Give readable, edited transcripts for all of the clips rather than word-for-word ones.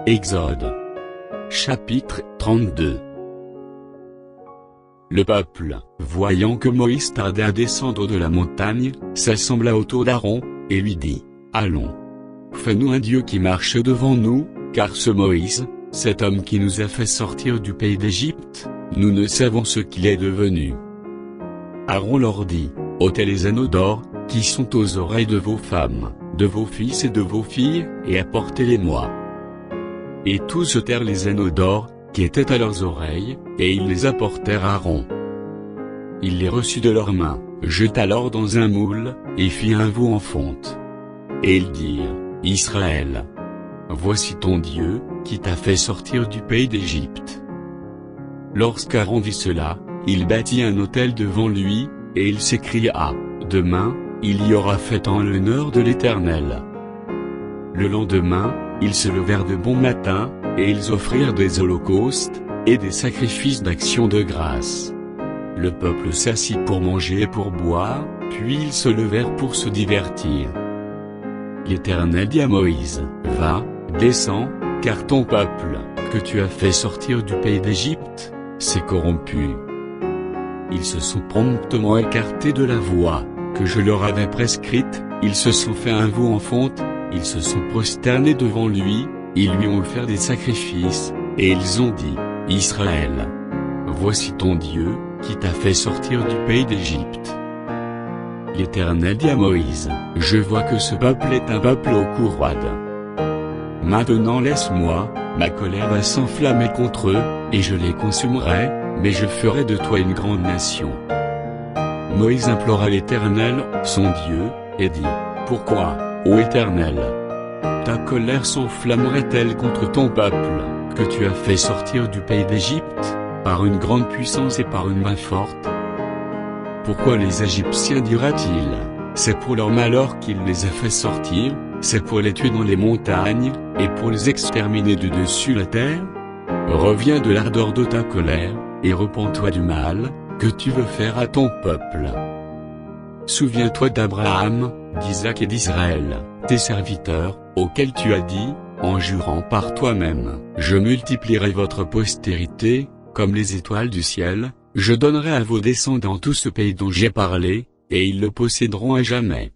Exode. Chapitre 32. Le peuple, voyant que Moïse tardait à descendre de la montagne, s'assembla autour d'Aaron, et lui dit: Allons. Fais-nous un Dieu qui marche devant nous, car ce Moïse, cet homme qui nous a fait sortir du pays d'Égypte, nous ne savons ce qu'il est devenu. Aaron leur dit: ôtez les anneaux d'or, qui sont aux oreilles de vos femmes, de vos fils et de vos filles, et apportez-les-moi. Et tous ôtèrent les anneaux d'or, qui étaient à leurs oreilles, et ils les apportèrent à Aaron. Il les reçut de leurs mains, jeta l'or dans un moule, et fit un veau en fonte. Et ils dirent: Israël, voici ton Dieu, qui t'a fait sortir du pays d'Égypte. Lorsqu'Aaron vit cela, il bâtit un autel devant lui, et il s'écria: Demain, il y aura fête en l'honneur de l'Éternel. Le lendemain, ils se levèrent de bon matin, et ils offrirent des holocaustes, et des sacrifices d'action de grâce. Le peuple s'assit pour manger et pour boire, puis ils se levèrent pour se divertir. L'Éternel dit à Moïse: Va, descends, car ton peuple, que tu as fait sortir du pays d'Égypte, s'est corrompu. Ils se sont promptement écartés de la voie que je leur avais prescrite, ils se sont fait un veau en fonte, ils se sont prosternés devant lui, ils lui ont offert des sacrifices, et ils ont dit: Israël, voici ton Dieu, qui t'a fait sortir du pays d'Égypte. L'Éternel dit à Moïse: Je vois que ce peuple est un peuple au cou roide. Maintenant laisse-moi, ma colère va s'enflammer contre eux, et je les consumerai, mais je ferai de toi une grande nation. Moïse implora l'Éternel, son Dieu, et dit: Pourquoi, ô Éternel, ta colère s'enflammerait-elle contre ton peuple, que tu as fait sortir du pays d'Égypte, par une grande puissance et par une main forte? Pourquoi les Égyptiens dira-t-il: C'est pour leur malheur qu'il les a fait sortir, c'est pour les tuer dans les montagnes, et pour les exterminer de dessus la terre? Reviens de l'ardeur de ta colère, et repens-toi du mal que tu veux faire à ton peuple. Souviens-toi d'Abraham, d'Isaac et d'Israël, tes serviteurs, auxquels tu as dit, en jurant par toi-même: Je multiplierai votre postérité, comme les étoiles du ciel, je donnerai à vos descendants tout ce pays dont j'ai parlé, et ils le posséderont à jamais.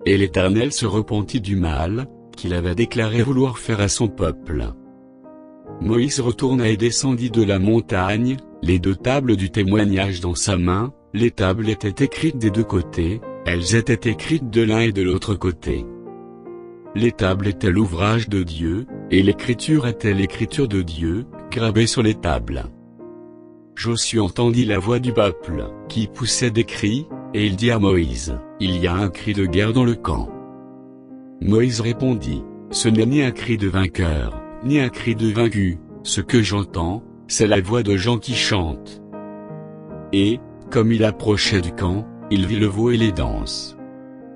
Et l'Éternel se repentit du mal qu'il avait déclaré vouloir faire à son peuple. Moïse retourna et descendit de la montagne, les deux tables du témoignage dans sa main. Les tables étaient écrites des deux côtés, elles étaient écrites de l'un et de l'autre côté. Les tables étaient l'ouvrage de Dieu, et l'écriture était l'écriture de Dieu, gravée sur les tables. Josué entendit la voix du peuple, qui poussait des cris, et il dit à Moïse: Il y a un cri de guerre dans le camp. Moïse répondit: Ce n'est ni un cri de vainqueur, ni un cri de vaincu, ce que j'entends, c'est la voix de gens qui chantent. Et, comme il approchait du camp, il vit le veau et les danses.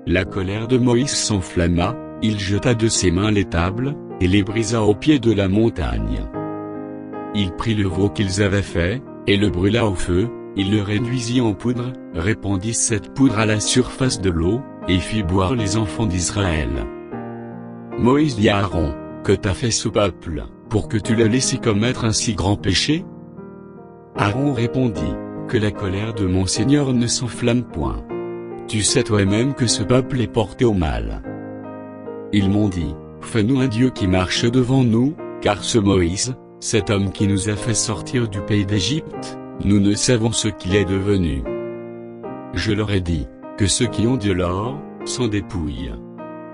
La colère de Moïse s'enflamma, il jeta de ses mains les tables, et les brisa au pied de la montagne. Il prit le veau qu'ils avaient fait, et le brûla au feu, il le réduisit en poudre, répandit cette poudre à la surface de l'eau, et fit boire les enfants d'Israël. Moïse dit à Aaron: Que t'a fait ce peuple, pour que tu l'aies laissé commettre un si grand péché? Aaron répondit: Que la colère de mon Seigneur ne s'enflamme point. Tu sais toi-même que ce peuple est porté au mal. Ils m'ont dit: Fais-nous un Dieu qui marche devant nous, car ce Moïse, cet homme qui nous a fait sortir du pays d'Égypte, nous ne savons ce qu'il est devenu. Je leur ai dit que ceux qui ont de l'or s'en dépouillent.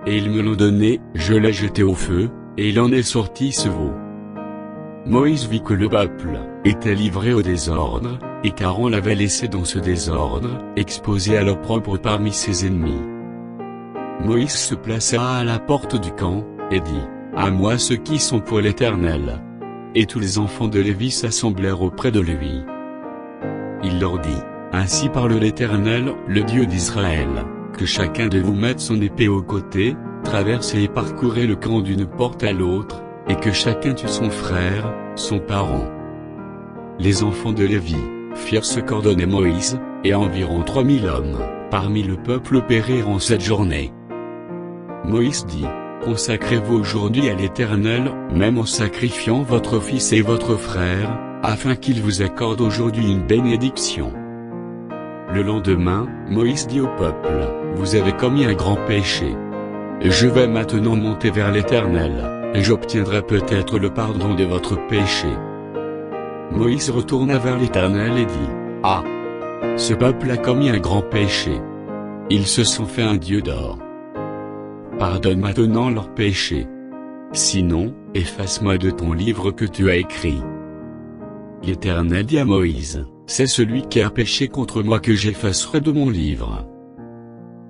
Et ils me l'ont donné, je l'ai jeté au feu, et il en est sorti ce veau. Moïse vit que le peuple était livré au désordre, et qu'Aaron l'avait laissé dans ce désordre, exposé à l'opprobre parmi ses ennemis. Moïse se plaça à la porte du camp, et dit: À moi ceux qui sont pour l'Éternel. Et tous les enfants de Lévi s'assemblèrent auprès de lui. Il leur dit: Ainsi parle l'Éternel, le Dieu d'Israël, que chacun de vous mette son épée au côté, traversez et parcourez le camp d'une porte à l'autre, et que chacun tue son frère, son parent. Les enfants de Lévi firent ce qu'ordonnait Moïse, et environ 3000 hommes, parmi le peuple périrent en cette journée. Moïse dit: consacrez-vous aujourd'hui à l'Éternel, même en sacrifiant votre fils et votre frère, afin qu'il vous accorde aujourd'hui une bénédiction. » Le lendemain, Moïse dit au peuple, « Vous avez commis un grand péché. Je vais maintenant monter vers l'Éternel, et j'obtiendrai peut-être le pardon de votre péché. » Moïse retourna vers l'Éternel et dit, « Ah! Ce peuple a commis un grand péché. Ils se sont fait un dieu d'or. Pardonne maintenant leurs péchés. Sinon, efface-moi de ton livre que tu as écrit. » L'Éternel dit à Moïse, « C'est celui qui a péché contre moi que j'effacerai de mon livre.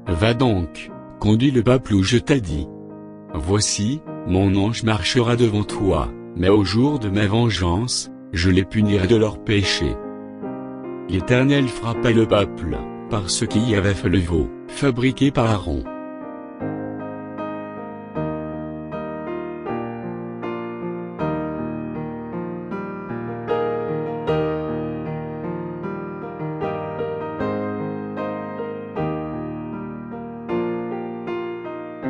Va donc, conduis le peuple où je t'ai dit. Voici, mon ange marchera devant toi, mais au jour de ma vengeance, je les punirai de leurs péchés. » L'Éternel frappa le peuple, parce qu'il y avait fait le veau, fabriqué par Aaron.